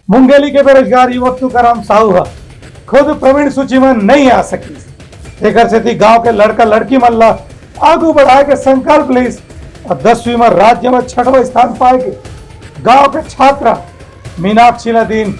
मुंगेली के बेरोजगार युवक तुकाराम साहू खुद प्रवीण सूची में नहीं आ सकी। एक से गांव के लड़का लड़की मन ला आगू बढ़ाए के संकल्प लीस और 10वीं में राज्य में 6वां स्थान पाए के गांव के छात्रा मीनाक्षी ला दिन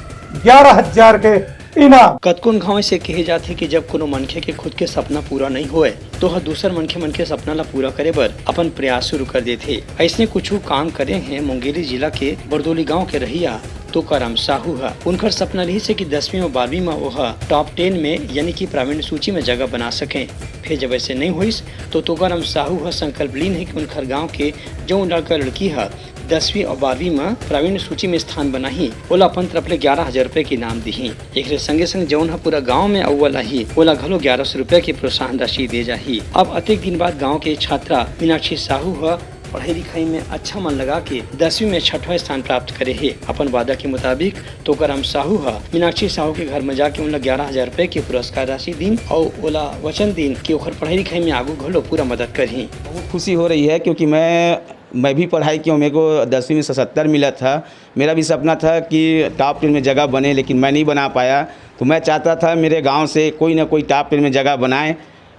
11,000 के इनाम। कतकोन गाँव से कहे जाथे कि जब कोनो मनखे के खुद के सपना पूरा नहीं होए तो हर दूसर मनखे मन के सपना ला पूरा करे बर अपन प्रयास शुरू कर देथे। ऐसने कुछ काम करे हैं मुंगेली जिला के बरदोली गांव के रहिया तुकाराम साहू है। उनकर सपना रही से कि 10वीं और 12वीं में वह टॉप 10 में यानी कि प्रावीण्य सूची में जगह बना सकें। फिर जब ऐसे नहीं हुई तो तुकाराम साहू है संकल्प लीन है कि उनकर गाँव के जो लड़का लड़की है 10वीं और 12वीं में प्रावीण्य सूची में स्थान बनाही ओला अपन तरफ ले 11,000 रुपए के इनाम दी। एक संगे संग जौन है पूरा गाँव में अव्वल ही ओला घलो 1100 रुपए की प्रोत्साहन राशि दे जाही। अब अतेक दिन बाद गाँव के छात्रा मीनाक्षी साहू है पढ़ाई लिखाई में अच्छा मन लगा के 10वीं में 6वां स्थान प्राप्त करे है। अपन वादा के मुताबिक तुकाराम साहू है मीनाक्षी साहू के घर में जाके उनला 11,000 रुपए की पुरस्कार राशि दिन और ओला वचन दिन कि ओकर पढ़ाई लिखाई में आगू घलो पूरा मदद करही। बहुत खुशी हो रही है क्योंकि मैं भी पढ़ाई की हूँ। मेरे को 10वीं में 77 मिला था। मेरा भी सपना था कि टॉप 10 में जगह बने, लेकिन मैं नहीं बना पाया। तो मैं चाहता था मेरे गांव से कोई ना कोई टॉप 10 में जगह बनाए,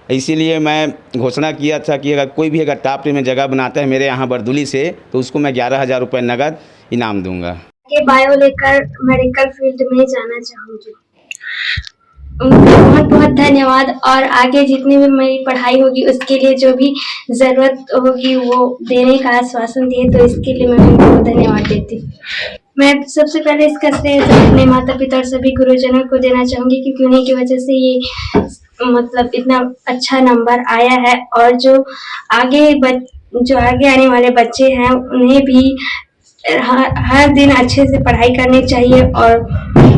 इसीलिए मैं घोषणा किया था कि अगर कोई भी टॉप 10 में जगह बनाता है मेरे यहाँ बरदुली से तो उसको मैं 11,000 रुपये नगद इनाम दूंगा। के बायो लेकर मेडिकल फील्ड में जाना चाहूँगी। बहुत बहुत धन्यवाद और आगे जितनी भी मेरी पढ़ाई होगी उसके लिए जो भी जरूरत होगी वो देने का आश्वासन दिए, तो इसके लिए मैं उनको धन्यवाद देती हूँ। मैं सबसे पहले इसका श्रेय अपने माता पिता और सभी गुरुजनों को देना चाहूँगी क्योंकि उन्हीं की वजह से ये मतलब इतना अच्छा नंबर आया है। और जो आगे आने वाले बच्चे हैं उन्हें भी हर दिन अच्छे से पढ़ाई करनी चाहिए और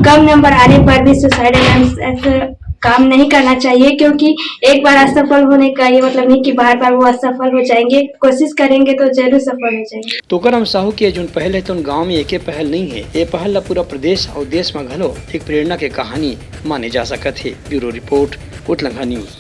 कम नंबर आने पर भी सुसाइड काम नहीं करना चाहिए, क्योंकि एक बार असफल होने का ये मतलब नहीं कि बार बार वो असफल हो जाएंगे। कोशिश करेंगे तो जरूर सफल हो जाएंगे। तुकाराम साहू की जो पहल है तो गाँव में एक पहल नहीं है, ये पहल ला पूरा प्रदेश और देश में घलो एक प्रेरणा के कहानी माने जा सकत है। Bureau report Kotlanga news.